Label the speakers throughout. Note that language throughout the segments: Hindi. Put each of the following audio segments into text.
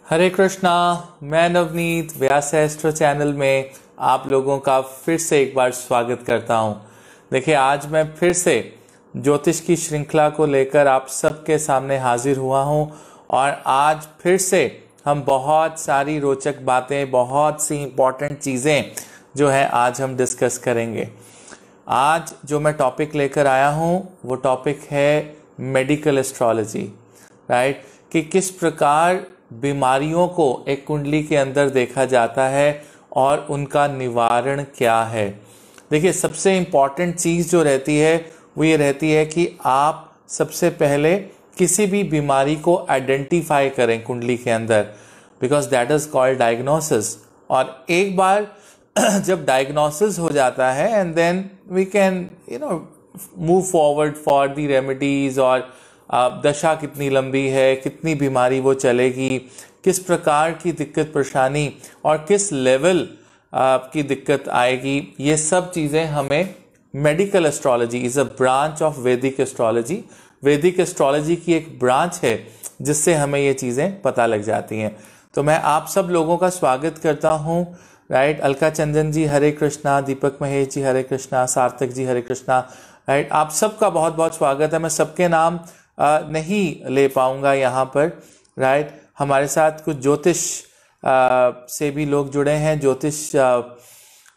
Speaker 1: हरे कृष्णा। मैं नवनीत व्यास एस्ट्रो चैनल में आप लोगों का फिर से एक बार स्वागत करता हूं। देखिए, आज मैं फिर से ज्योतिष की श्रृंखला को लेकर आप सबके सामने हाजिर हुआ हूं और आज फिर से हम बहुत सारी रोचक बातें, बहुत सी इंपॉर्टेंट चीज़ें जो है आज हम डिस्कस करेंगे। आज जो मैं टॉपिक लेकर आया हूं वो टॉपिक है मेडिकल एस्ट्रोलॉजी, राइट। कि किस प्रकार बीमारियों को एक कुंडली के अंदर देखा जाता है और उनका निवारण क्या है। देखिए, सबसे इम्पॉर्टेंट चीज़ जो रहती है वो ये रहती है कि आप सबसे पहले किसी भी बीमारी को आइडेंटिफाई करें कुंडली के अंदर, because that is called diagnosis. और एक बार जब डायग्नोसिस हो जाता है and then we can move forward for the remedies, और दशा कितनी लंबी है, कितनी बीमारी वो चलेगी, किस प्रकार की दिक्कत परेशानी और किस लेवल की दिक्कत आएगी, ये सब चीज़ें हमें medical astrology is a branch of वैदिक एस्ट्रोलॉजी। वैदिक एस्ट्रोलॉजी की एक ब्रांच है जिससे हमें ये चीज़ें पता लग जाती हैं। तो मैं आप सब लोगों का स्वागत करता हूँ, राइट। अलका चंदन जी हरे कृष्णा, दीपक महेश जी हरे कृष्णा, सार्थक जी हरे कृष्णा, राइट। आप सबका बहुत बहुत स्वागत है। मैं सबके नाम नहीं ले पाऊंगा यहाँ पर, राइट। हमारे साथ कुछ ज्योतिष से भी लोग जुड़े हैं, ज्योतिष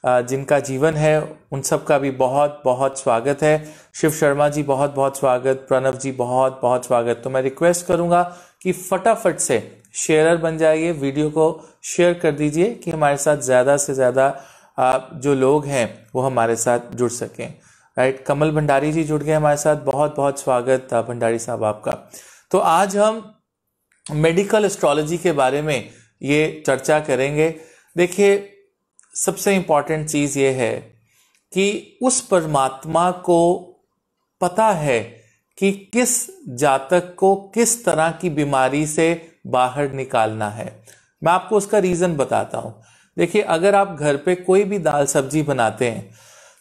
Speaker 1: जिनका जीवन है उन सब का भी बहुत बहुत स्वागत है। शिव शर्मा जी बहुत बहुत स्वागत, प्रणव जी बहुत बहुत स्वागत। तो मैं रिक्वेस्ट करूंगा कि फटाफट से शेयरर बन जाइए, वीडियो को शेयर कर दीजिए कि हमारे साथ ज़्यादा से ज़्यादा जो लोग हैं वो हमारे साथ जुड़ सकें, राइट। कमल भंडारी जी जुड़ गए हमारे साथ, बहुत बहुत स्वागत भंडारी साहब आपका। तो आज हम मेडिकल एस्ट्रोलॉजी के बारे में ये चर्चा करेंगे। देखिए, सबसे इम्पॉर्टेंट चीज़ ये है कि उस परमात्मा को पता है कि किस जातक को किस तरह की बीमारी से बाहर निकालना है। मैं आपको उसका रीज़न बताता हूँ। देखिए, अगर आप घर पे कोई भी दाल सब्जी बनाते हैं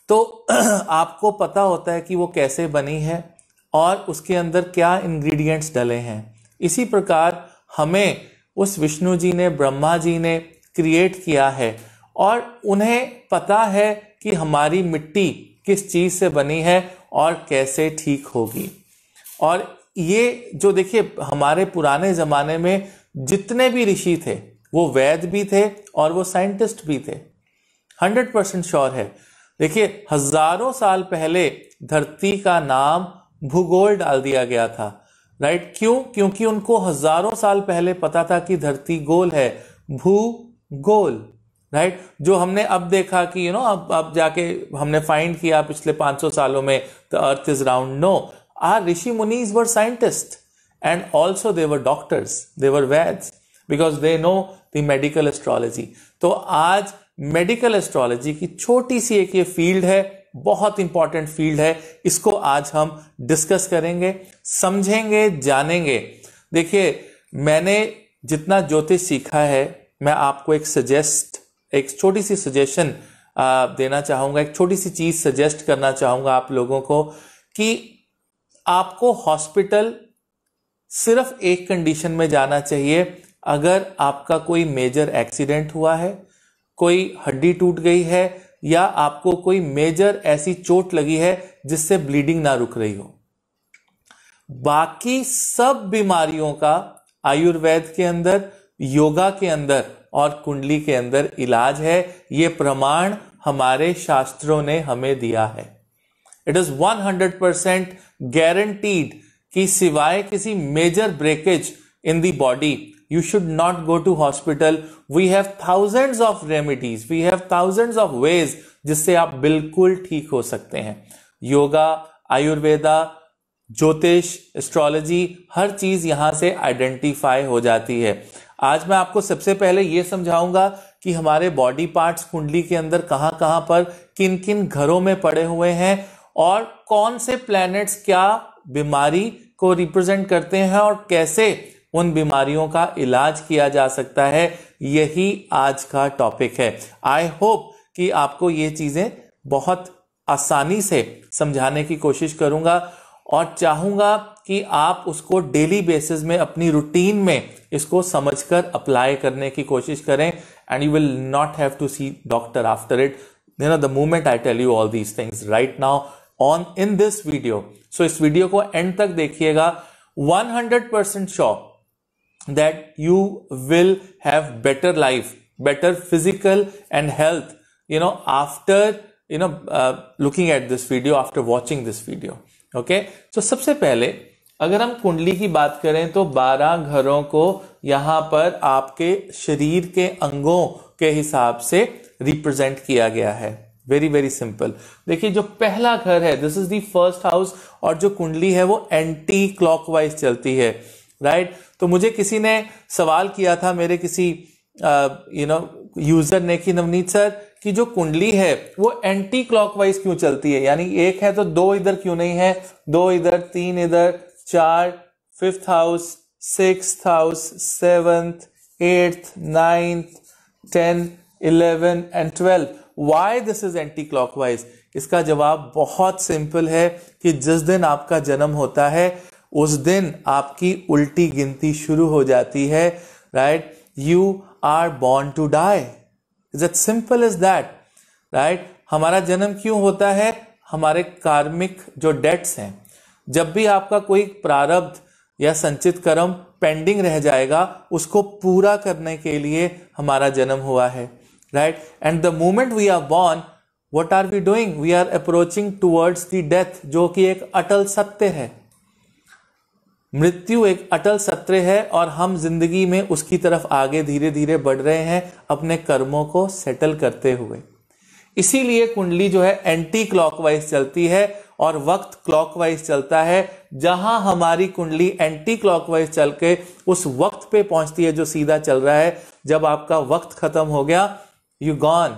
Speaker 1: तो आपको पता होता है कि वो कैसे बनी है और उसके अंदर क्या इंग्रेडिएंट्स डले हैं। इसी प्रकार हमें उस विष्णु जी ने, ब्रह्मा जी ने क्रिएट किया है और उन्हें पता है कि हमारी मिट्टी किस चीज़ से बनी है और कैसे ठीक होगी। और ये जो देखिए, हमारे पुराने ज़माने में जितने भी ऋषि थे वो वैद भी थे और वो साइंटिस्ट भी थे, 100% श्योर है। देखिए, हजारों साल पहले धरती का नाम भूगोल डाल दिया गया था, राइट। क्यों? क्योंकि उनको हजारों साल पहले पता था कि धरती गोल है, भूगोल, राइट। जो हमने अब देखा कि अब जाके हमने फाइंड किया पिछले 500 सालों में the earth is round. No, our rishi munis were scientist and also they were doctors, they were vaids, because they know the medical astrology. तो आज मेडिकल एस्ट्रोलॉजी की छोटी सी एक ये फील्ड है, बहुत इंपॉर्टेंट फील्ड है। इसको आज हम डिस्कस करेंगे, समझेंगे, जानेंगे। देखिए, मैंने जितना ज्योतिष सीखा है, मैं आपको एक छोटी सी सजेशन देना चाहूंगा, एक छोटी सी चीज सजेस्ट करना चाहूंगा आप लोगों को कि आपको हॉस्पिटल सिर्फ एक कंडीशन में जाना चाहिए, अगर आपका कोई मेजर एक्सीडेंट हुआ है, कोई हड्डी टूट गई है या आपको कोई मेजर ऐसी चोट लगी है जिससे ब्लीडिंग ना रुक रही हो। बाकी सब बीमारियों का आयुर्वेद के अंदर, योगा के अंदर और कुंडली के अंदर इलाज है। ये प्रमाण हमारे शास्त्रों ने हमें दिया है। इट इज 100% गारंटीड कि सिवाय किसी major breakage in the body you should not go to hospital. We have thousands of remedies, we have thousands of ways जिससे आप बिल्कुल ठीक हो सकते हैं। योगा, आयुर्वेदा, ज्योतिष, एस्ट्रोलॉजी, हर चीज यहां से आइडेंटिफाई हो जाती है। आज मैं आपको सबसे पहले यह समझाऊंगा कि हमारे बॉडी पार्ट्स कुंडली के अंदर कहां कहां पर, किन किन घरों में पड़े हुए हैं और कौन से प्लैनेट्स क्या बीमारी को रिप्रेजेंट करते हैं और कैसे उन बीमारियों का इलाज किया जा सकता है। यही आज का टॉपिक है। आई होप कि आपको ये चीजें बहुत आसानी से समझाने की कोशिश करूंगा और चाहूंगा कि आप उसको डेली बेसिस में अपनी रूटीन में इसको समझकर अप्लाई करने की कोशिश करें, and you will not have to see doctor after it, you know, the moment I tell you all these things right now on in this video. So इस वीडियो को एंड तक देखिएगा. 100% sure that you will have better life, better physical and health, you know, after looking at this video, after watching this video. Okay, so सबसे पहले अगर हम कुंडली की बात करें तो 12 घरों को यहां पर आपके शरीर के अंगों के हिसाब से रिप्रेजेंट किया गया है. Very very simple. देखिए जो पहला घर है, this is the first house, और जो कुंडली है वो एंटी क्लॉकवाइज चलती है, राइट. तो मुझे किसी ने सवाल किया था, मेरे किसी यूजर ने, कि नवनीत सर की जो कुंडली है वो एंटी क्लॉकवाइज क्यों चलती है, यानी एक है तो दो इधर क्यों नहीं है, दो इधर, तीन इधर, 4, 5th house, 6th house, 7th, 8th, 9th, 10, 11 and 12. Why this is anti clockwise? इसका जवाब बहुत सिंपल है कि जिस दिन आपका जन्म होता है उस दिन आपकी उल्टी गिनती शुरू हो जाती है, right. You are born to die. It's as simple as that, right? हमारा जन्म क्यों होता है? हमारे कार्मिक जो डेट्स हैं, जब भी आपका कोई प्रारब्ध या संचित कर्म पेंडिंग रह जाएगा, उसको पूरा करने के लिए हमारा जन्म हुआ है, right? And the moment we are born, what are we doing? We are approaching towards the death, जो कि एक अटल सत्य है. मृत्यु एक अटल सत्य है और हम जिंदगी में उसकी तरफ आगे धीरे धीरे बढ़ रहे हैं अपने कर्मों को सेटल करते हुए. इसीलिए कुंडली जो है एंटी क्लॉकवाइज चलती है और वक्त क्लॉकवाइज चलता है. जहां हमारी कुंडली एंटी क्लॉकवाइज चल के उस वक्त पे पहुंचती है जो सीधा चल रहा है, जब आपका वक्त खत्म हो गया, you gone,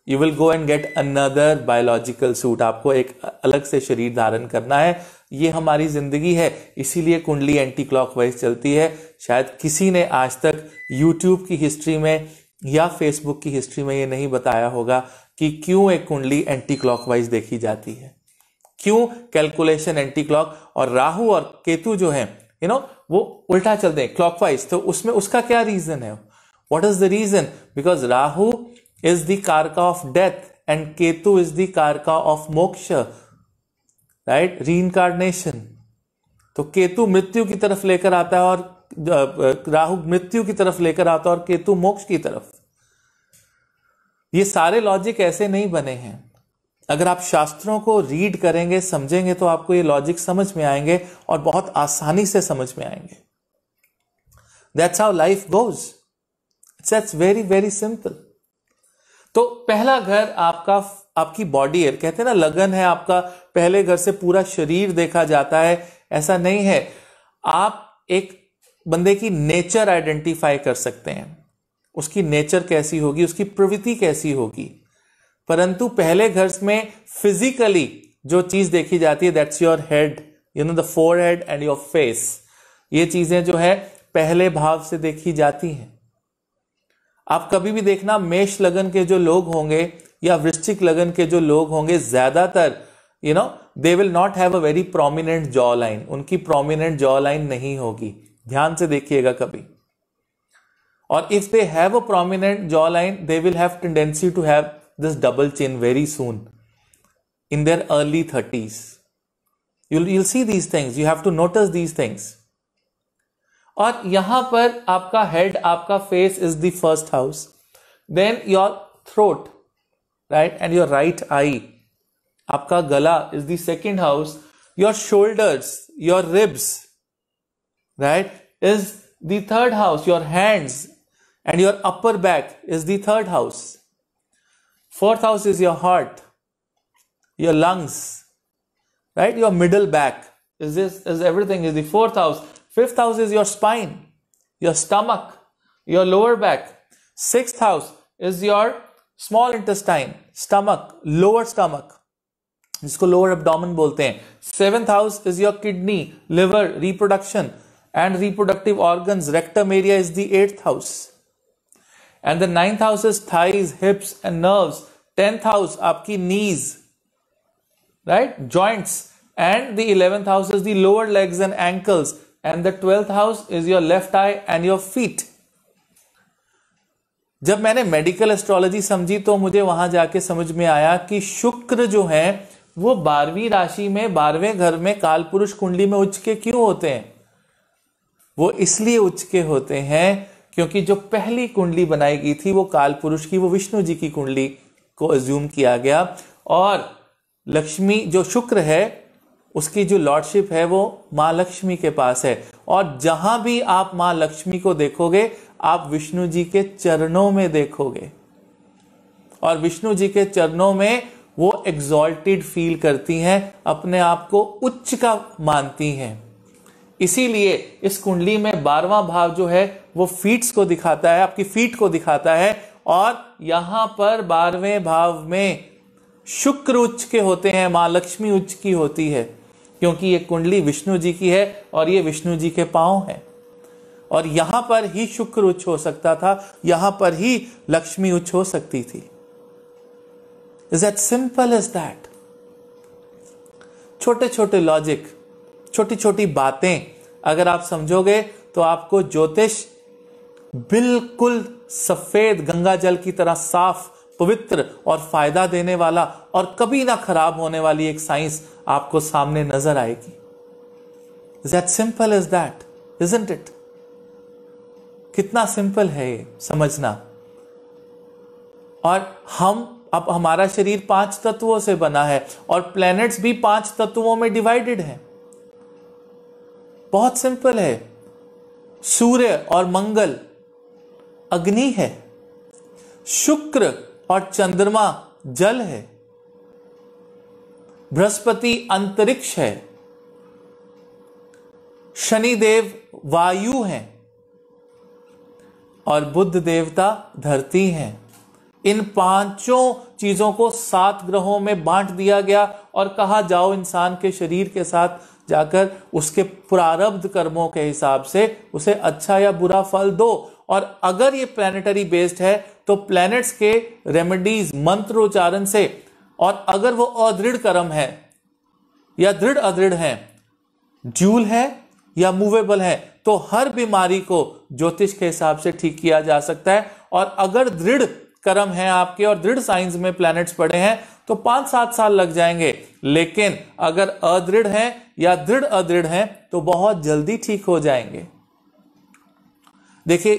Speaker 1: you will go and get another biological suit. आपको एक अलग से शरीर धारण करना है. ये हमारी जिंदगी है, इसीलिए कुंडली एंटी क्लॉकवाइज चलती है. शायद किसी ने आज तक YouTube की हिस्ट्री में या Facebook की हिस्ट्री में ये नहीं बताया होगा कि क्यों एक कुंडली एंटी क्लॉकवाइज देखी जाती है, क्यों कैलकुलेशन एंटी क्लॉक. और राहु और केतु जो है, वो उल्टा चलते हैं क्लॉकवाइज. तो उसमें उसका क्या रीजन है? What is the reason? Because Rahu is the karka of death and Ketu is the karka of moksha, right? Reincarnation. तो केतु मृत्यु की तरफ लेकर आता है और राहु मृत्यु की तरफ लेकर आता है और केतु मोक्ष की तरफ. ये सारे लॉजिक ऐसे नहीं बने हैं. अगर आप शास्त्रों को रीड करेंगे, समझेंगे, तो आपको ये लॉजिक समझ में आएंगे और बहुत आसानी से समझ में आएंगे. That's how life goes. It's very very simple. तो पहला घर आपकी बॉडी है. कहते हैं ना, लगन है आपका, पहले घर से पूरा शरीर देखा जाता है. ऐसा नहीं है. आप एक बंदे की नेचर आइडेंटिफाई कर सकते हैं, उसकी नेचर कैसी होगी, उसकी प्रवृत्ति कैसी होगी. परंतु पहले घर में फिजिकली जो चीज देखी जाती है, that's your head, the forehead and your face. ये चीजें जो है पहले भाव से देखी जाती हैं. आप कभी भी देखना, मेष लगन के जो लोग होंगे या वृश्चिक लगन के जो लोग होंगे, ज्यादातर they will not have a very prominent jaw line. उनकी प्रोमिनेंट जॉ लाइन नहीं होगी. ध्यान से देखिएगा कभी. और if they have a prominent jaw line, they will have tendency to have this double chin very soon in their early 30s. You'll see these things. You have to notice these things. और यहां पर आपका हेड, आपका face is the first house. Then your throat, right, and your right eye, आपका गला is the second house. Your shoulders, your ribs, right, is the third house. Your hands and your upper back is the third house. Fourth house is your heart, your lungs, right? Your middle back is everything is the fourth house. Fifth house is your spine, your stomach, your lower back. Sixth house is your small intestine, stomach, lower stomach, जिसको lower abdomen बोलते हैं. Seventh house is your kidney, liver, reproduction and reproductive organs. Rectum area is the eighth house. And the ninth house is thighs, hips and nerves. 10th house आपकी knees, right, joints. and the 11th house is the lower legs and ankles, and the 12th house is your left eye and your feet. जब मैंने मेडिकल एस्ट्रोलॉजी समझी तो मुझे वहां जाके समझ में आया कि शुक्र जो है वो 12वीं राशि में 12वें घर में कालपुरुष कुंडली में उच्च के क्यों होते हैं? वो इसलिए उच्च के होते हैं क्योंकि जो पहली कुंडली बनाई गई थी वो कालपुरुष की, वो विष्णु जी की कुंडली को अज्यूम किया गया, और लक्ष्मी जो शुक्र है उसकी जो लॉर्डशिप है वो मां लक्ष्मी के पास है। और जहां भी आप मां लक्ष्मी को देखोगे आप विष्णु जी के चरणों में देखोगे, और विष्णु जी के चरणों में वो एग्जॉल्टेड फील करती हैं, अपने आप को उच्च का मानती हैं। इसीलिए इस कुंडली में 12वां भाव जो है वो फीट्स को दिखाता है, आपकी फीट को दिखाता है, और यहां पर 12वें भाव में शुक्र उच्च के होते हैं, मां लक्ष्मी उच्च की होती है, क्योंकि ये कुंडली विष्णु जी की है और ये विष्णु जी के पांव हैं, और यहां पर ही शुक्र उच्च हो सकता था, यहां पर ही लक्ष्मी उच्च हो सकती थी। Is that simple as that? छोटे छोटे लॉजिक, छोटी छोटी बातें अगर आप समझोगे तो आपको ज्योतिष बिल्कुल सफेद गंगा जल की तरह साफ, पवित्र और फायदा देने वाला और कभी ना खराब होने वाली एक साइंस आपको सामने नजर आएगी। Is that simple as that? Isn't it? कितना सिंपल है ये समझना। और अब हमारा शरीर 5 तत्वों से बना है और प्लैनेट्स भी 5 तत्वों में डिवाइडेड है। बहुत सिंपल है। सूर्य और मंगल अग्नि है, शुक्र और चंद्रमा जल है, बृहस्पति अंतरिक्ष है, शनिदेव वायु है और बुध देवता धरती है। इन 5 चीजों को 7 ग्रहों में बांट दिया गया और कहा जाओ इंसान के शरीर के साथ जाकर उसके प्रारब्ध कर्मों के हिसाब से उसे अच्छा या बुरा फल दो। और अगर ये प्लैनेटरी बेस्ड है तो प्लैनेट्स के रेमेडीज, मंत्र उच्चारण से, और अगर वो अदृढ़ कर्म है या दृढ़ अदृढ़ है, ड्यूल है या मूवेबल है, तो हर बीमारी को ज्योतिष के हिसाब से ठीक किया जा सकता है। और अगर दृढ़ कर्म है आपके और दृढ़ साइंस में प्लैनेट्स पड़े हैं तो 5-7 साल लग जाएंगे, लेकिन अगर अदृढ़ है या दृढ़ अदृढ़ है तो बहुत जल्दी ठीक हो जाएंगे। देखिए,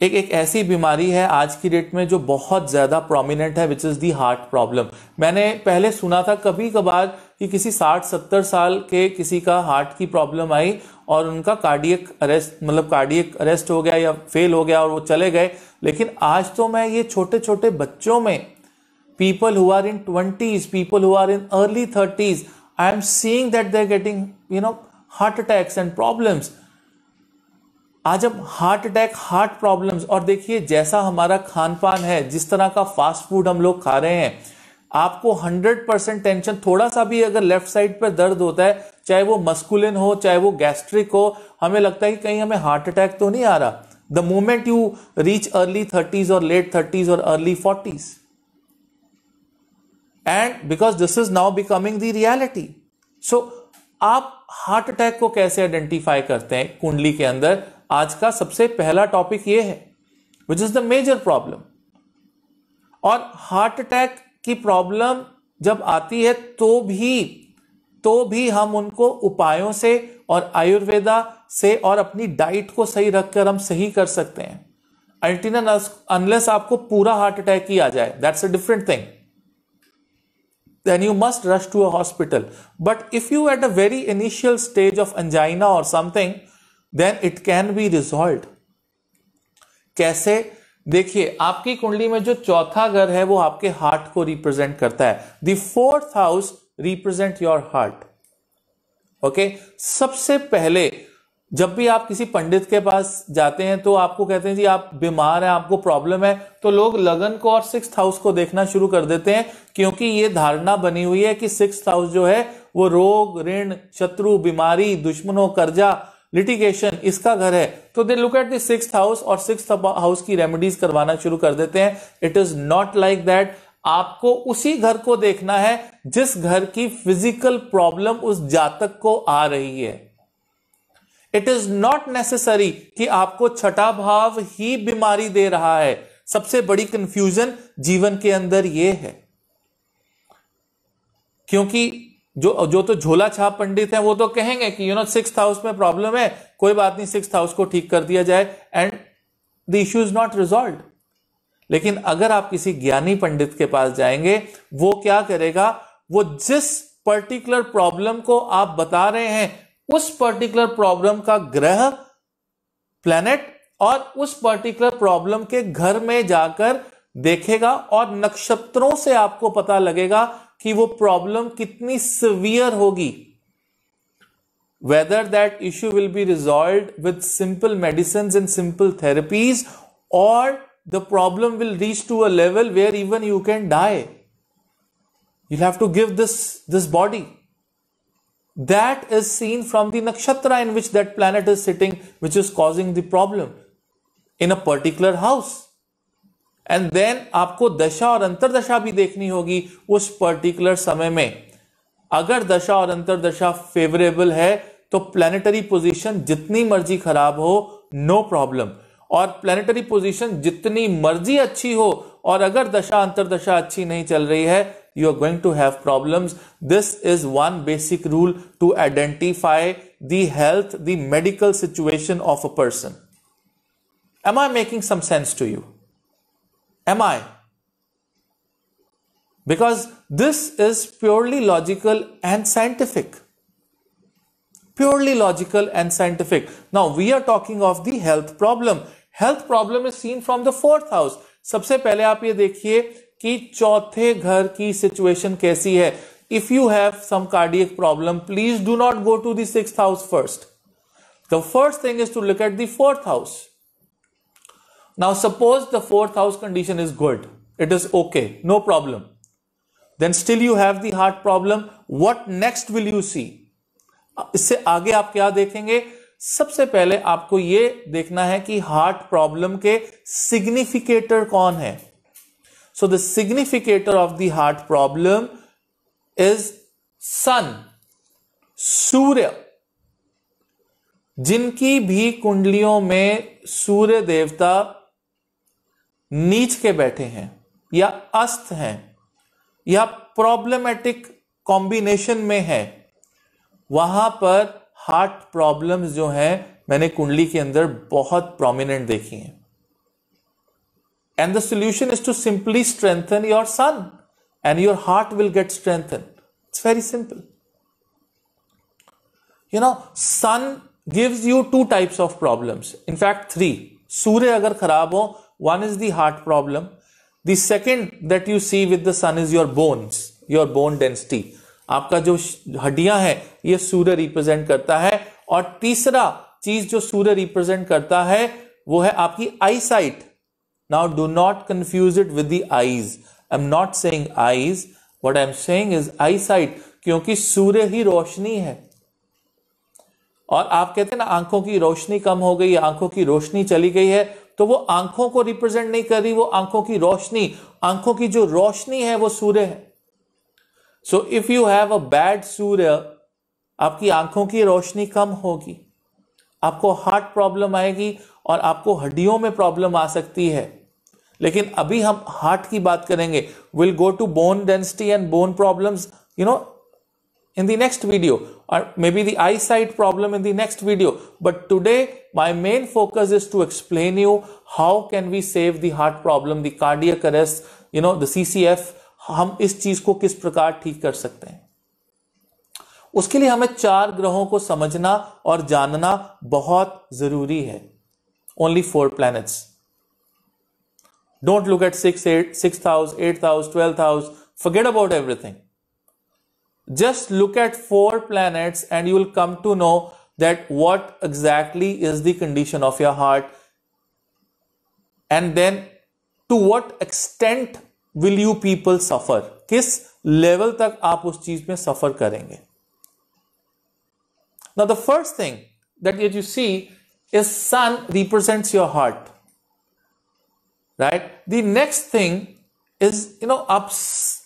Speaker 1: एक ऐसी बीमारी है आज की डेट में जो बहुत ज्यादा प्रोमिनेंट है, which is the heart problem. मैंने पहले सुना था कभी कभार कि किसी 60-70 साल के किसी का हार्ट की प्रॉब्लम आई और उनका कार्डियक अरेस्ट हो गया या फेल हो गया और वो चले गए। लेकिन आज तो मैं ये छोटे छोटे बच्चों में, people who are in 20s, people who are in early 30s, I am seeing that they're getting, heart attacks and problems. आज अब हार्ट अटैक, हार्ट प्रॉब्लम्स, और देखिए जैसा हमारा खान पान है, जिस तरह का फास्ट फूड हम लोग खा रहे हैं, आपको 100% टेंशन, थोड़ा सा भी अगर लेफ्ट साइड पर दर्द होता है, चाहे वो मस्कुलिन हो चाहे वो गैस्ट्रिक हो, हमें लगता है कि कहीं हमें हार्ट अटैक तो नहीं आ रहा। The moment you reach early 30s और लेट 30s और early 40s, and because this is now becoming the reality. So आप हार्ट अटैक को कैसे आइडेंटिफाई करते हैं कुंडली के अंदर? आज का सबसे पहला टॉपिक ये है, which is the major problem. और हार्ट अटैक की प्रॉब्लम जब आती है तो भी हम उनको उपायों से और आयुर्वेदा से और अपनी डाइट को सही रखकर हम सही कर सकते हैं, अल्टीना अनलेस आपको पूरा हार्ट अटैक ही आ जाए, that's a different thing, then you must rush to a hospital. But if you at a very initial stage of angina or something, then it can be resolved. कैसे? देखिए, आपकी कुंडली में जो चौथा घर है वो आपके हार्ट को रिप्रेजेंट करता है। The 4th house represent your heart. Okay, सबसे पहले जब भी आप किसी पंडित के पास जाते हैं तो आपको कहते हैं जी आप बीमार हैं, आपको प्रॉब्लम है, तो लोग लगन को और 6th हाउस को देखना शुरू कर देते हैं, क्योंकि ये धारणा बनी हुई है कि 6th हाउस जो है वो रोग, ऋण, शत्रु, बीमारी, दुश्मनों, कर्जा, लिटिगेशन, इसका घर है। तो they look at the 6th house और 6th हाउस की रेमेडीज करवाना शुरू कर देते हैं। It is not like that. आपको उसी घर को देखना है जिस घर की फिजिकल प्रॉब्लम उस जातक को आ रही है। इट इज नॉट नेसेसरी कि आपको छठा भाव ही बीमारी दे रहा है। सबसे बड़ी कंफ्यूजन जीवन के अंदर यह है, क्योंकि जो तो झोला छाप पंडित हैं वो तो कहेंगे कि सिक्स्थ हाउस में प्रॉब्लम है, कोई बात नहीं, सिक्स्थ हाउस को ठीक कर दिया जाए and the issue is not resolved. लेकिन अगर आप किसी ज्ञानी पंडित के पास जाएंगे, वो क्या करेगा, वो जिस पर्टिकुलर प्रॉब्लम को आप बता रहे हैं उस पर्टिकुलर प्रॉब्लम का ग्रह, प्लैनेट और उस पर्टिकुलर प्रॉब्लम के घर में जाकर देखेगा और नक्षत्रों से आपको पता लगेगा कि वो प्रॉब्लम कितनी सिवियर होगी। Whether that issue will be resolved with simple medicines and simple therapies, or the problem will reach to a level where even you can die. You'll have to give this body. That is seen from the nakshatra in which that planet is sitting, which is causing the problem in a particular house. And then आपको दशा और अंतरदशा भी देखनी होगी उस पर्टिकुलर समय में। अगर दशा और अंतरदशा फेवरेबल है तो प्लैनेटरी पोजीशन जितनी मर्जी खराब हो, नो प्रॉब्लम। और प्लैनेटरी पोजीशन जितनी मर्जी अच्छी हो और अगर दशा अंतरदशा अच्छी नहीं चल रही है, you are going to have problems. This is one basic rule to identify the health, the medical situation of a person. Am I making some sense to you? Am I? Because this is purely logical and scientific. Purely logical and scientific. Now we are talking of the health problem. Health problem is seen from the fourth house. सबसे पहले आप ये देखिए कि चौथे घर की सिचुएशन कैसी है। If you have some cardiac problem, please do not go to the sixth house first. The first thing is to look at the fourth house. Now suppose the fourth house condition is good. It is okay, no problem. Then still you have the heart problem. What next will you see? इससे आगे आप क्या देखेंगे? सबसे पहले आपको यह देखना है कि हार्ट प्रॉब्लम के सिग्निफिकेटर कौन है। So the significator of the heart problem is sun, सूर्य। जिनकी भी कुंडलियों में सूर्य देवता नीच के बैठे हैं या अस्त हैं या प्रॉब्लमेटिक कॉम्बिनेशन में है, वहां पर हार्ट प्रॉब्लम्स जो हैं मैंने कुंडली के अंदर बहुत प्रोमिनेंट देखी हैं। And the solution is to simply strengthen your sun and your heart will get strengthen. It's very simple. Sun gives you two types of problems. In fact, 3. सूर्य अगर खराब हो, one is the heart problem. The second that you see with the sun is your bones, your bone density. आपका जो हड्डियां हैं ये सूर्य रिप्रेजेंट करता है। और तीसरा चीज जो सूर्य रिप्रेजेंट करता है वो है आपकी eye sight. Now do not confuse it with the eyes. I am not saying eyes, what I am saying is eye sight, क्योंकि सूर्य ही रोशनी है। और आप कहते हैं ना आंखों की रोशनी कम हो गई, आंखों की रोशनी चली गई है, तो वो आंखों को रिप्रेजेंट नहीं कर रही, वो आंखों की रोशनी, आंखों की जो रोशनी है वो सूर्य है। So if you have a bad Surya, आपकी आंखों की रोशनी कम होगी, आपको हार्ट प्रॉब्लम आएगी और आपको हड्डियों में प्रॉब्लम आ सकती है। लेकिन अभी हम हार्ट की बात करेंगे। Will go to bone density and bone problems in the next video, or maybe the eyesight problem in the next video. But today my main focus is to explain you how can we save the heart problem, the cardiac arrest, the CCF. हम इस चीज को किस प्रकार ठीक कर सकते हैं। उसके लिए हमें 4 ग्रहों को समझना और जानना बहुत जरूरी है। Only 4 planets. Don't look at 6th house, 8th house, 12th house. Forget about everything. Just look at 4 planets and you will come to know that what exactly is the condition of your heart, and then to what extent will you people suffer, किस लेवल तक आप उस चीज में सफर करेंगे। Now the first thing that you see is sun represents your heart, right? The next thing is आप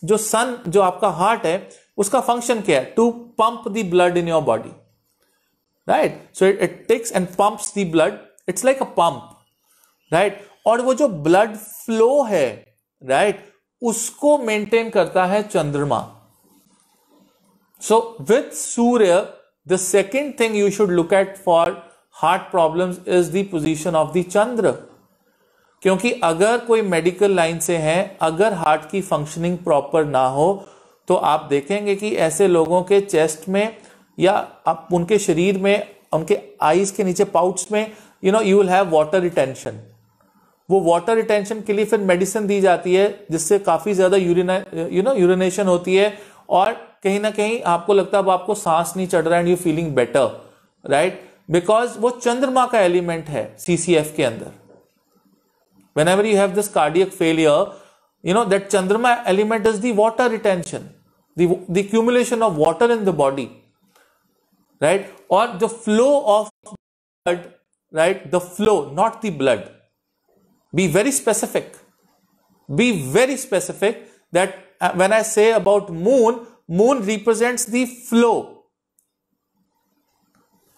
Speaker 1: जो सन, जो आपका हार्ट है, उसका फंक्शन क्या है? To pump the blood in your body, right? So it takes and pumps the blood, it's like a pump, right? और वो जो ब्लड फ्लो है, राइट, उसको मेंटेन करता है Chandrama. So with Surya, the second thing you should look at for heart problems is the position of the Chandra. क्योंकि अगर कोई मेडिकल लाइन से है, अगर हार्ट की फंक्शनिंग प्रॉपर ना हो, तो आप देखेंगे कि ऐसे लोगों के चेस्ट में या आप उनके शरीर में, उनके आईज के नीचे पाउट्स में, you will have water retention. वो वाटर रिटेंशन के लिए फिर मेडिसिन दी जाती है, जिससे काफी ज्यादा यूरिनेशन होती है, और कहीं ना कहीं आपको लगता है अब आपको सांस नहीं चढ़ रहा है, and you feeling better, right? Because वो चंद्रमा का एलिमेंट है सीसीएफ के अंदर. Whenever you have this cardiac failure, that Chandrama element is the water retention, the accumulation of water in the body, right? Or the flow of blood, right? The flow, not the blood. Be very specific. Be very specific that when I say about moon represents the flow,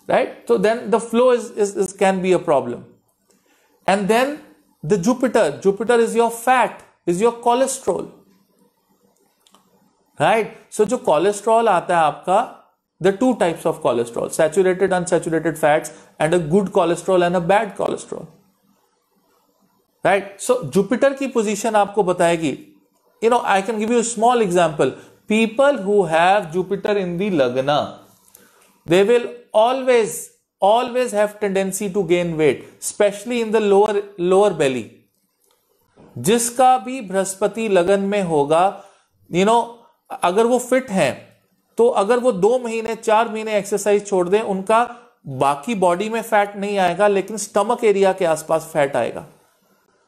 Speaker 1: right? So then the flow is can be a problem. And then the Jupiter is your fat, is your cholesterol, right? So जो cholesterol आता है आपका, the two types of cholesterol, saturated, unsaturated fats, and a good cholesterol and a bad cholesterol, right? So Jupiter की position आपको बताएगी. I can give you a small example. People who have Jupiter in the Lagna, they will always have tendency to gain weight, especially in the lower belly. जिसका भी बृहस्पति लगन में होगा, अगर वो फिट हैं, तो अगर वो 2 महीने 4 महीने एक्सरसाइज छोड़ दें, उनका बाकी बॉडी में फैट नहीं आएगा, लेकिन स्टमक एरिया के आसपास फैट आएगा.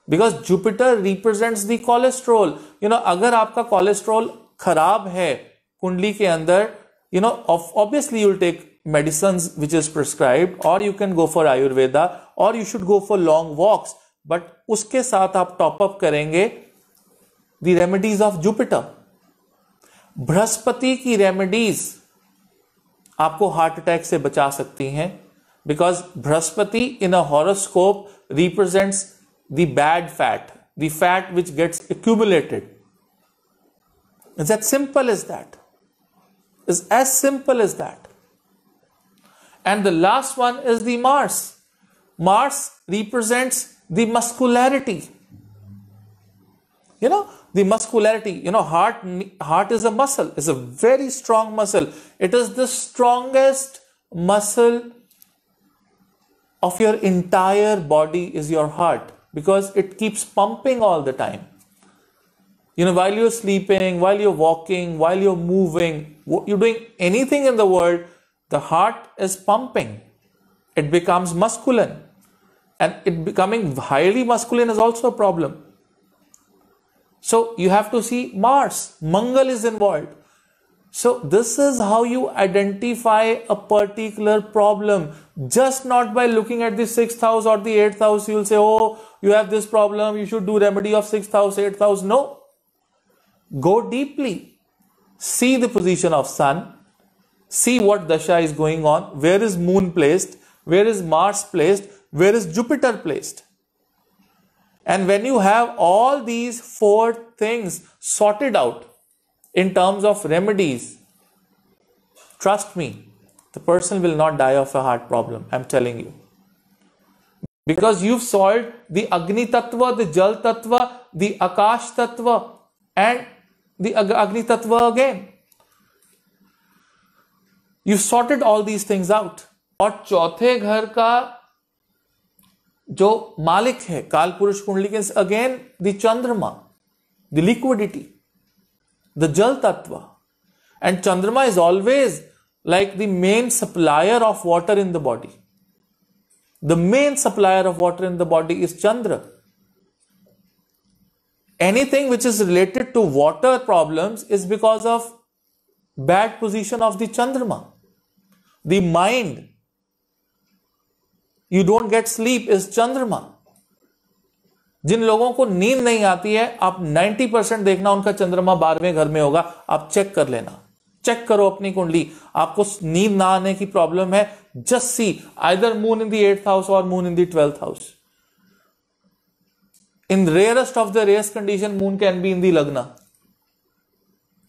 Speaker 1: Because Jupiter represents the cholesterol. अगर आपका कोलेस्ट्रॉल खराब है कुंडली के अंदर, obviously you'll take medicines which is prescribed, or you can go for Ayurveda, or you should go for long walks, but उसके साथ आप टॉप अप करेंगे the remedies of Jupiter. Brihaspati की रेमेडीज आपको हार्ट अटैक से बचा सकती हैं, because Brihaspati in a horoscope represents the bad fat, the fat which gets accumulated. It's as simple as that. It's as simple as that. And the last one is the Mars. Mars represents the muscularity. The muscularity. Heart is a muscle. It's a very strong muscle. It is the strongest muscle of your entire body is your heart, because it keeps pumping all the time. While you're sleeping, while you're walking, while you're moving, you're doing anything in the world, the heart is pumping. It becomes masculine. And it becoming highly masculine is also a problem. So you have to see Mars. Mangal is involved. So this is how you identify a particular problem. Just not by looking at the 6th house or the 8th house, you'll say, oh, you have this problem, you should do remedy of 6th house, 8th house. No. Go deeply. See the position of sun. See what dasha is going on. Where is moon placed? Where is Mars placed? Where is Jupiter placed? And when you have all these 4 things sorted out in terms of remedies, trust me, the person will not die of a heart problem. I'm telling you. Because you've solved the Agni Tattva, the Jal Tattva, the Akash Tattva, and the Agni Tattva again. You've sorted all these things out. और चौथे घर का जो मालिक है काल पुरुष कुंडली के, अगेन द चंद्रमा, द लिक्विडिटी, द जल तत्व. एंड चंद्रमा is always like the main supplier of water in the body. The main supplier of water in the body is Chandra. Anything which is related to water problems is because of bad position of the Chandrama. The mind, you don't get sleep, is Chandrama. जिन लोगों को नींद नहीं आती है, आप 90% देखना उनका चंद्रमा 12वें घर में होगा। आप चेक कर लेना, चेक करो अपनी कुंडली, आपको नींद ना आने की प्रॉब्लम है, just see either moon in the 8th house और moon in the 12th house. In rarest of the rarest condition, moon can be in the lagna.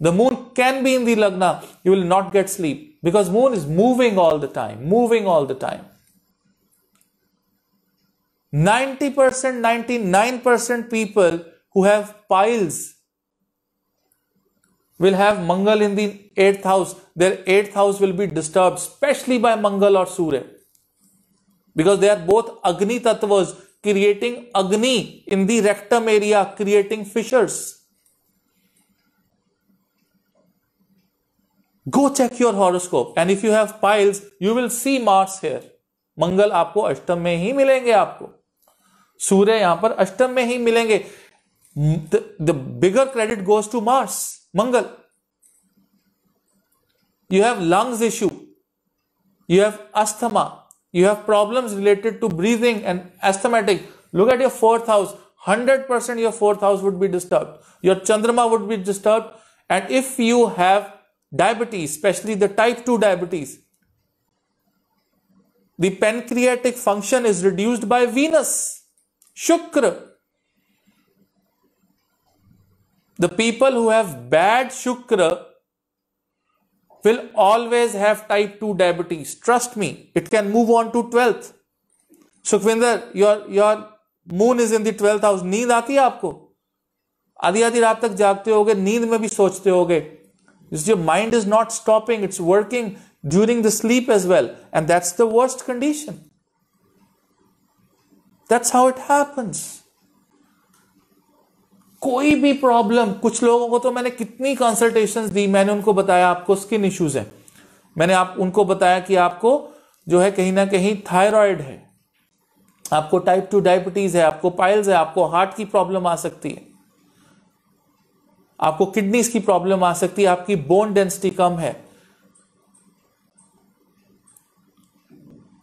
Speaker 1: The moon can be in the lagna. You will not get sleep because moon is moving all the time, moving all the time. 90%, 99% people who have piles will have Mangal in the 8th house. Their 8th house will be disturbed, especially by Mangal or Surya, because they are both Agni Tattvas, creating Agni in the rectum area, creating fissures. Go check your horoscope, and if you have piles, you will see Mars here. मंगल आपको अष्टम में ही मिलेंगे, आपको सूर्य यहां पर अष्टम में ही मिलेंगे. The bigger credit goes to Mars, Mangal. You have lungs issue, you have asthma, you have problems related to breathing and asthmatic. Look at your 4th house. 100% your 4th house would be disturbed. Your Chandrama would be disturbed. And if you have diabetes, especially the type 2 diabetes, the pancreatic function is reduced by Venus, Shukra. The people who have bad Shukra will always have type 2 diabetes. Trust me, it can move on to 12th. Sukhvinder, your moon is in the 12th house. नींद आती है आपको? आधी आधी रात तक जागते होगे, नींद में भी सोचते होगे. Your mind is not stopping, it's working during the sleep as well. And that's the worst condition. That's how it happens. कोई भी प्रॉब्लम, कुछ लोगों को तो मैंने कितनी कंसल्टेशंस दी, मैंने उनको बताया आपको स्किन इश्यूज है, मैंने उनको बताया कि आपको जो है कहीं ना कहीं थायराइड है, आपको टाइप 2 डायबिटीज है, आपको पाइल्स है, आपको हार्ट की प्रॉब्लम आ सकती है, आपको किडनीज की प्रॉब्लम आ सकती है, आपकी बोन डेंसिटी कम है.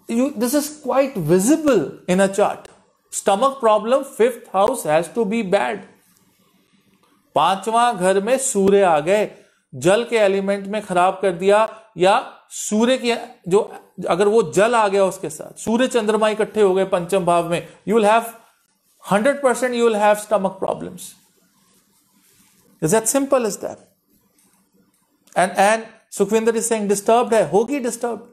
Speaker 1: This is quite visible in a chart. Stomach problem, 5th house has to be bad. 5वां घर में सूर्य आ गए, जल के एलिमेंट में खराब कर दिया, या सूर्य की जो अगर वो जल आ गया उसके साथ सूर्य चंद्रमा इकट्ठे हो गए पंचम भाव में, you will have 100% you will have stomach problems. Is that simple as that? And Sukhvinder is saying disturbed है, होगी disturbed.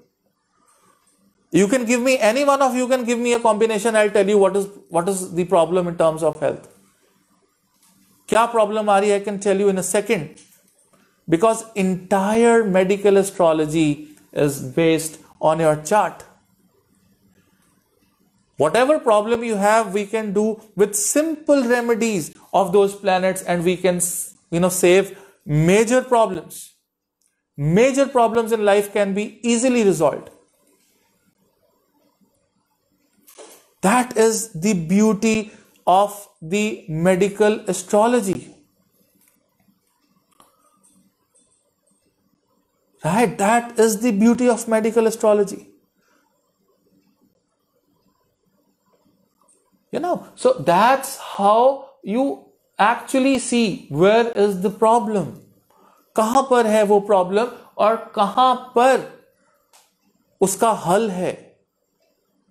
Speaker 1: You can give me, any one of you can give me a combination, I'll tell you what is the problem in terms of health. क्या प्रॉब्लम आ रही है, I can tell you in a second. Because entire medical astrology is based on your chart. Whatever problem you have, we can do with simple remedies of those planets, and we can, save major problems. Major problems in life can be easily resolved. That is the beauty of the medical astrology. Right? That is the beauty of medical astrology. So that's how you actually see where is the problem. कहां पर है वो प्रॉब्लम और कहां पर उसका हल है.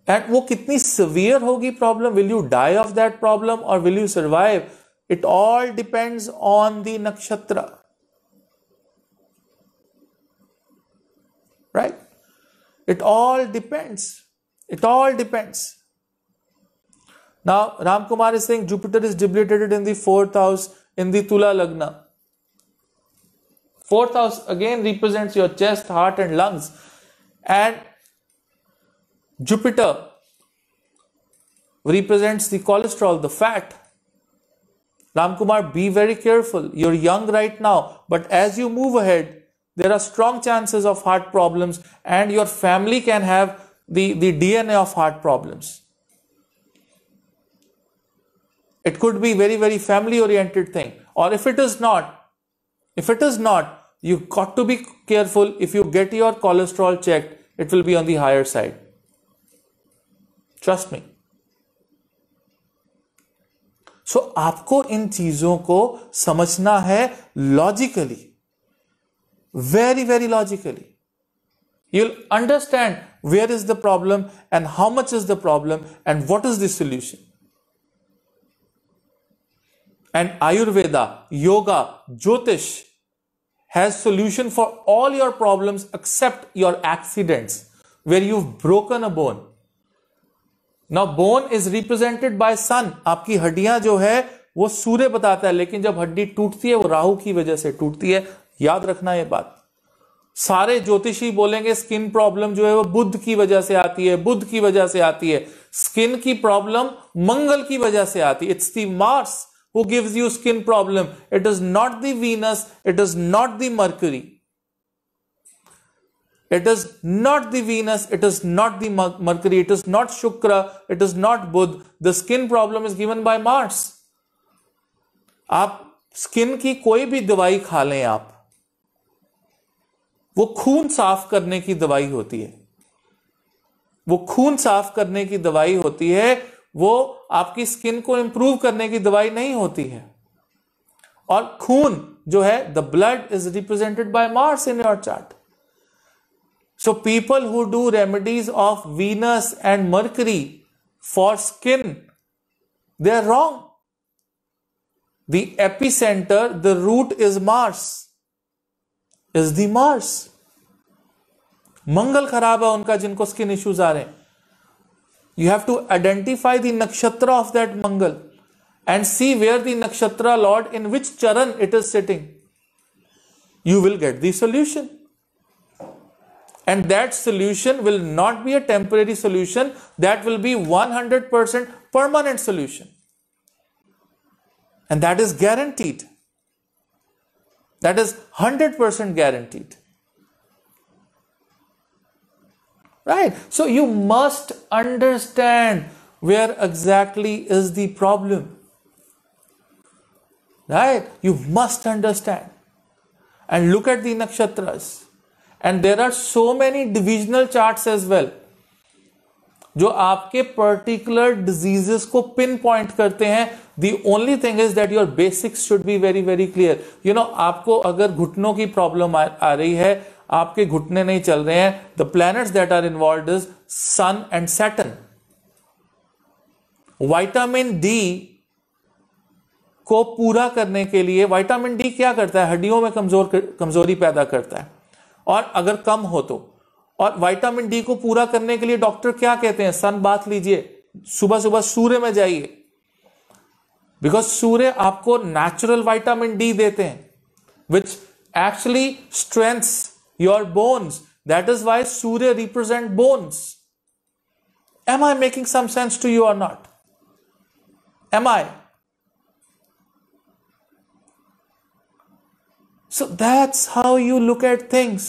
Speaker 1: एंड वो कितनी सिवियर होगी problem, will you die of that problem और will you survive, it all depends on the nakshatra. Right? It all depends. It all depends. Now, Ram Kumar is saying Jupiter is debilitated in the 4th house in the Tula Lagna. 4th house again represents your chest, heart and lungs. And Jupiter represents the cholesterol, the fat. Ram Kumar, be very careful. You're young right now, but as you move ahead, there are strong chances of heart problems, and your family can have the DNA of heart problems. It could be very, very family oriented thing. Or if it is not, you've got to be careful. If you get your cholesterol checked, it will be on the higher side. Trust me. सो आपको इन चीजों को समझना है logically, very, very logically. You'll understand where is the problem and how much is the problem and what is the solution. And Ayurveda, Yoga, Jyotish has solution for all your problems except your accidents where you've broken a bone. Now bone is represented by sun. आपकी हड्डियां जो है वो सूर्य बताता है, लेकिन जब हड्डी टूटती है वो राहु की वजह से टूटती है। याद रखना ये बात। सारे ज्योतिषी बोलेंगे स्किन प्रॉब्लम जो है वो बुध की वजह से आती है, बुध की वजह से आती है। स्किन की प्रॉब्लम मंगल की वजह से आती है। It's the Mars who gives you skin problem, it is not the Venus, it is not the mercury, it is not the Venus, it is not the Mercury, it is not Shukra, it is not Budh. The skin problem is given by Mars. आप स्किन की कोई भी दवाई खा लें आप, वो खून साफ करने की दवाई होती है, वो खून साफ करने की दवाई होती है, वो आपकी स्किन को इंप्रूव करने की दवाई नहीं होती है। और खून जो है, the blood is represented by Mars in your chart. So people who do remedies of Venus and Mercury for skin, they are wrong. The epicenter, the root is Mars, is the Mars. मंगल खराब है उनका जिनको स्किन इश्यूज आ रहे हैं. You have to identify the nakshatra of that Mangal and see where the nakshatra lord, in which charan it is sitting. You will get the solution. And that solution will not be a temporary solution. That will be 100% permanent solution. And that is guaranteed. That is 100% guaranteed. Right? So you must understand where exactly is the problem. Right? You must understand. And look at the nakshatras. And there are so many divisional charts as well, जो आपके particular diseases को pinpoint करते हैं. The only thing is that your basics should be very, very clear. You know, आपको अगर घुटनों की problem आ रही है, आपके घुटने नहीं चल रहे हैं, the planets that are involved is Sun and Saturn. Vitamin D को पूरा करने के लिए, Vitamin D क्या करता है? हड्डियों में कमजोरी पैदा करता है, और अगर कम हो तो. और विटामिन डी को पूरा करने के लिए डॉक्टर क्या कहते हैं? सन बाथ लीजिए, सुबह सुबह सूर्य में जाइए, बिकॉज सूर्य आपको नेचुरल विटामिन डी देते हैं, which actually strengths your bones. That is why Surya represent bones. Am I making some sense to you और not? Am I? So that's how you look at things.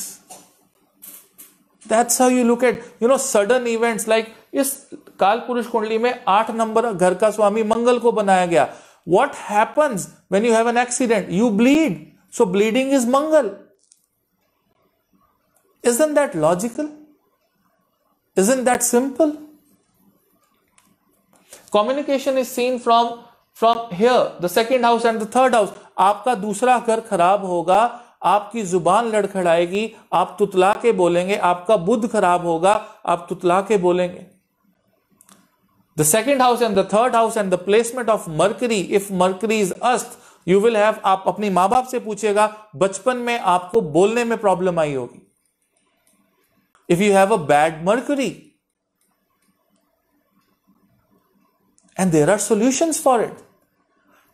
Speaker 1: That's how you look at, sudden events like इस काल पुरुष कुंडली में 8 नंबर घर का स्वामी मंगल को बनाया गया. What happens when you have an accident? You bleed. So bleeding is Mangal. Isn't that logical? Isn't that simple? Communication is seen from here, the second house and the third house. आपका दूसरा घर खराब होगा, आपकी जुबान लड़खड़ाएगी, आप तुतला के बोलेंगे. आपका बुध खराब होगा, आप तुतला के बोलेंगे. The second house and the third house and the placement of Mercury, if Mercury is Ast, you will have, आप अपनी माँ बाप से पूछेगा, बचपन में आपको बोलने में प्रॉब्लम आई होगी. If you have a bad Mercury, and there are solutions for it.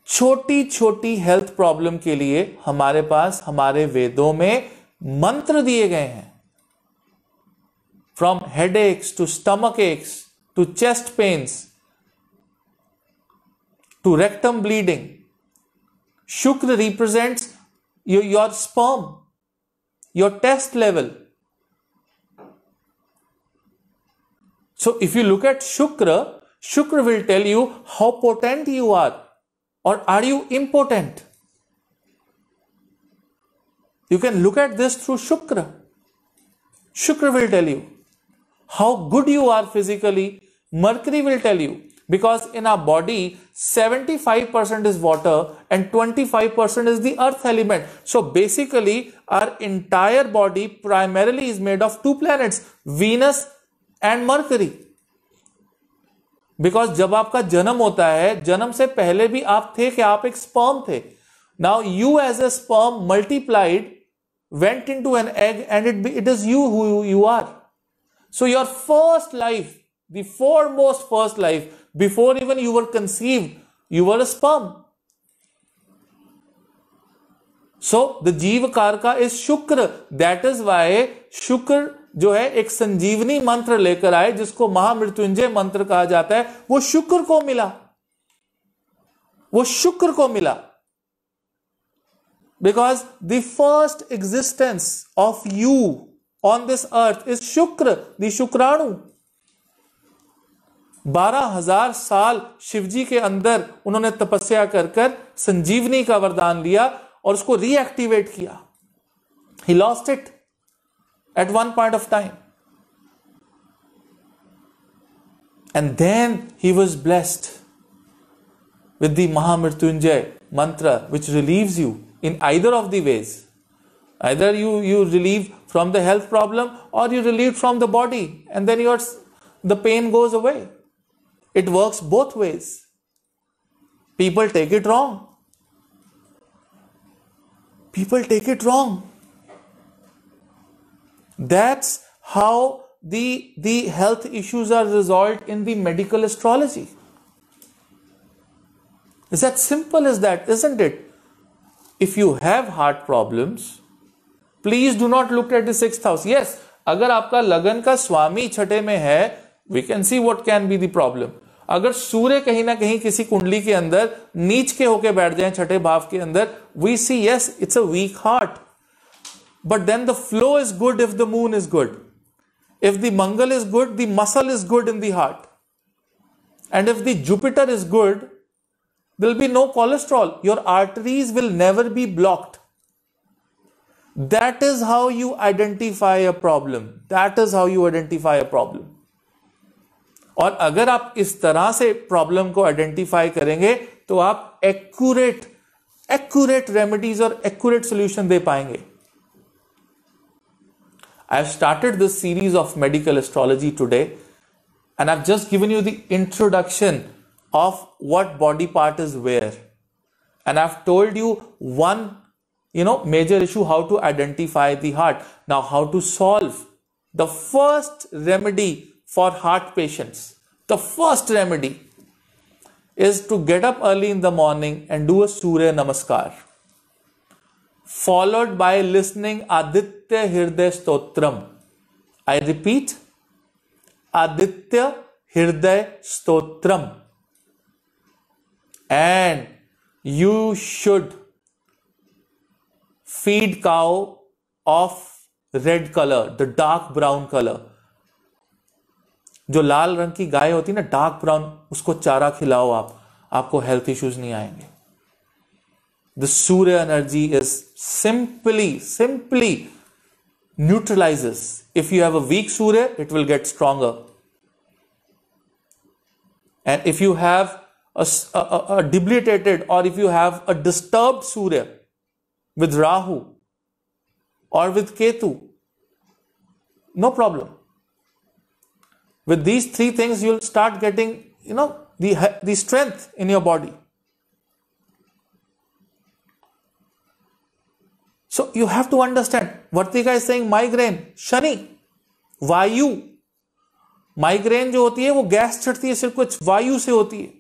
Speaker 1: छोटी छोटी हेल्थ प्रॉब्लम के लिए हमारे पास हमारे वेदों में मंत्र दिए गए हैं. From headaches to stomach aches to chest pains to rectum bleeding. Shukra represents your sperm, your test level. So if you look at Shukra will tell you how potent you are, or are you impotent. You can look at this through Shukra. Shukra will tell you how good you are physically. Mercury will tell you because in our body 75% is water and 25% is the earth element. So basically our entire body primarily is made of two planets, Venus and Mercury. Because जब आपका जन्म होता है, जन्म से पहले भी आप थे कि आप एक स्पर्म थे. Now you as a sperm multiplied, went into an egg, and it is you who you are. So your first life, the foremost first life, before even you were conceived, you were a sperm. So the जीव कारका is शुक्र. That is why शुक्र जो है एक संजीवनी मंत्र लेकर आए, जिसको महामृत्युंजय मंत्र कहा जाता है. वो शुक्र को मिला, वो शुक्र को मिला. Because the first existence of you on this earth is Shukra, the Shukranu. 12,000 साल शिवजी के अंदर उन्होंने तपस्या कर कर संजीवनी का वरदान लिया और उसको रीएक्टिवेट किया. He lost it at one point of time. And then he was blessed with the Mahamrityunjay mantra, which relieves you in either of the ways. Either you relieve from the health problem, or you relieve from the body, and then the pain goes away. It works both ways. People take it wrong. People take it wrong. That's how the health issues are resolved in the medical astrology. It's that simple as that, isn't it? If you have heart problems, please do not look at the 6th house. Yes, अगर आपका लगन का स्वामी छठे में है, we can see what can be the problem. अगर सूर्य कहीं ना कहीं किसी कुंडली के अंदर नीच के होके बैठ जाए छठे भाव के अंदर, we see yes, it's a weak heart. But then the flow is good if the moon is good. If the Mangal is good, the muscle is good in the heart. And if the Jupiter is good, there will be no cholesterol. Your arteries will never be blocked. That is how you identify a problem. That is how you identify a problem. और अगर आप इस तरह से प्रॉब्लम को आइडेंटिफाई करेंगे तो आप एक्यूरेट रेमेडीज और एक्यूरेट सॉल्यूशन दे पाएंगे. I have started this series of medical astrology today, and I've just given you the introduction of what body part is where, and I've told you one major issue, how to identify the heart. Now how to solve. The first remedy for heart patients, the first remedy is to get up early in the morning and do a Surya Namaskar, followed by listening Aditya Hriday Stotram. I repeat, Aditya Hriday Stotram. And you should feed cow of red color, the dark brown color. जो लाल रंग की गाय होती है ना, डार्क ब्राउन, उसको चारा खिलाओ आप, आपको हेल्थ इश्यूज नहीं आएंगे. The Surya energy is simply neutralizes. If you have a weak Surya, it will get stronger. And if you have a debilitated, or if you have a disturbed Surya with Rahu or with Ketu, no problem. With these three things, you'll start getting, the strength in your body. So you have to understand, Vartika is saying migraine, Shani, वायु. माइग्रेन जो होती है वो गैस चढ़ती है, सिर्फ कुछ वायु से होती है.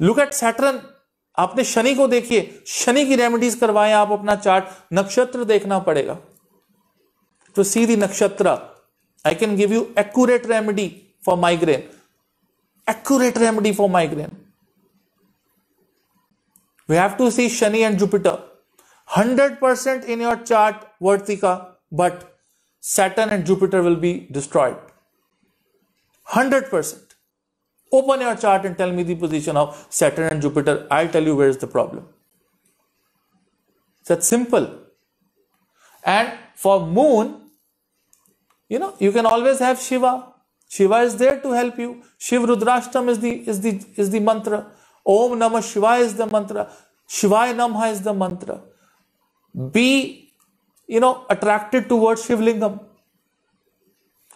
Speaker 1: Look at Saturn. आपने शनि को देखिए, शनि की रेमेडीज करवाएं आप अपना चार्ट. नक्षत्र देखना पड़ेगा तो सीधी नक्षत्र. I can give you accurate remedy for migraine. Accurate remedy for migraine. We have to see Shani and Jupiter. 100% in your chart, Vartika, but Saturn and Jupiter will be destroyed. 100%. Open your chart and tell me the position of Saturn and Jupiter. I'll tell you where is the problem. It's that simple. And for moon, you can always have Shiva. Shiva is there to help you. Shiv Rudrashtam is the mantra. Om Namah Shivaya is the mantra. Shivaya Namah is the mantra. Be, attracted towards Shivlingam.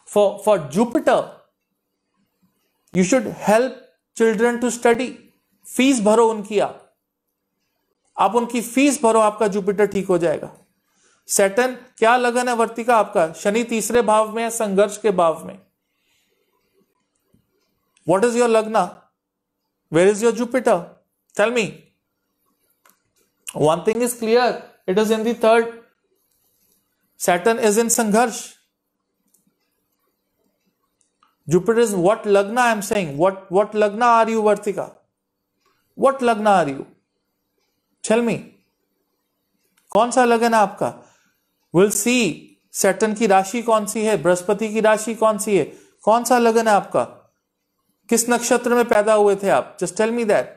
Speaker 1: For Jupiter, you should help children to study. Fees भरो उनकी, आप उनकी फीस भरो, आपका जुपिटर ठीक हो जाएगा. सैटर्न क्या लगन है वर्तिका आपका? शनि तीसरे भाव में है, संघर्ष के भाव में. What is your lagna? Where is your Jupiter? Tell me. One thing is clear. It is in the third. Saturn is in Sangharsh. Jupiter is what lagna I am saying. What lagna are you, Vartika? What lagna are you? Tell me. कौन सा लगन है आपका? We'll see. Saturn की राशि कौन सी है? बृहस्पति की राशि कौन सी है? कौन सा लगन है आपका? किस नक्षत्र में पैदा हुए थे आप? Just tell me that.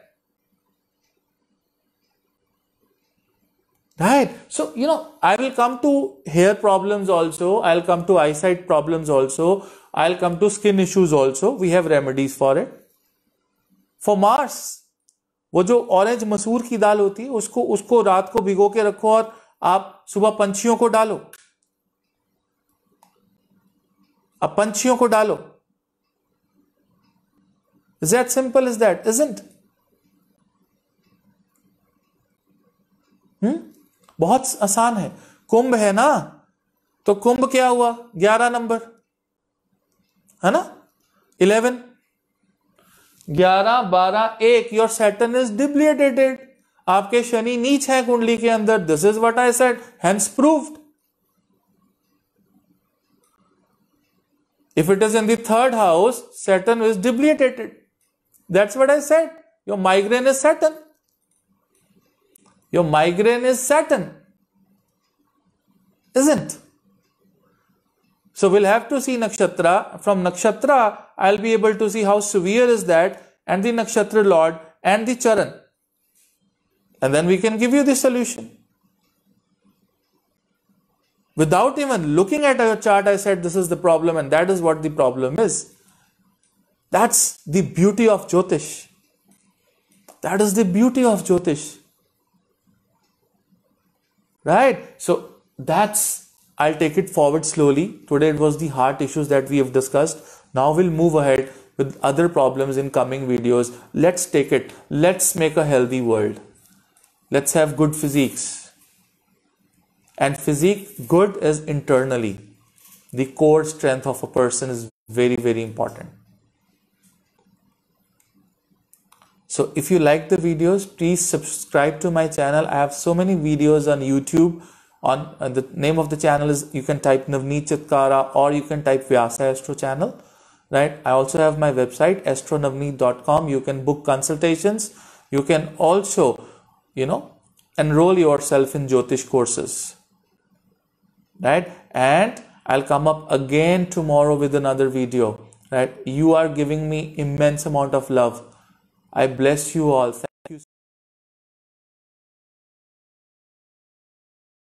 Speaker 1: Right. So, I will come to hair problems also. I'll come to eyesight problems also. I'll come to skin issues also. We have remedies for it. For Mars, वो जो ऑरेंज मसूर की दाल होती है, उसको रात को भिगो के रखो और आप सुबह पंछियों को डालो. अब पंछियों को डालो. Is that simple as that? Isn't? बहुत आसान है. कुंभ है ना, तो कुंभ क्या हुआ? 11 नंबर है ना, 11, 11, 12, 1. Your Saturn is depleted. आपके शनि नीच है कुंडली के अंदर. This is what I said, hence proved. If it is in the third house, Saturn is debilitated. That's what I said. Your migraine is Saturn. Your migraine is Saturn. Isn't? So we'll have to see nakshatra. From nakshatra, I'll be able to see how severe is that, and the nakshatra lord and the charan. And then we can give you the solution. Without even looking at your chart, I said this is the problem, and that is what the problem is. That's the beauty of Jyotish. That is the beauty of Jyotish. Right? So I'll take it forward slowly. Today it was the heart issues that we have discussed. Now we'll move ahead with other problems in coming videos. Let's take it. Let's make a healthy world. Let's have good physiques. And physique good is internally. The core strength of a person is very, very important. So if you like the videos, please subscribe to my channel. I have so many videos on YouTube. On the name of the channel is, you can type Navneet Chitkara, or you can type Vyasa Astro channel. Right? I also have my website astronavneet.com. You can book consultations. You can also, enroll yourself in Jyotish courses. Right? And I'll come up again tomorrow with another video. Right? You are giving me immense amount of love. I bless you all.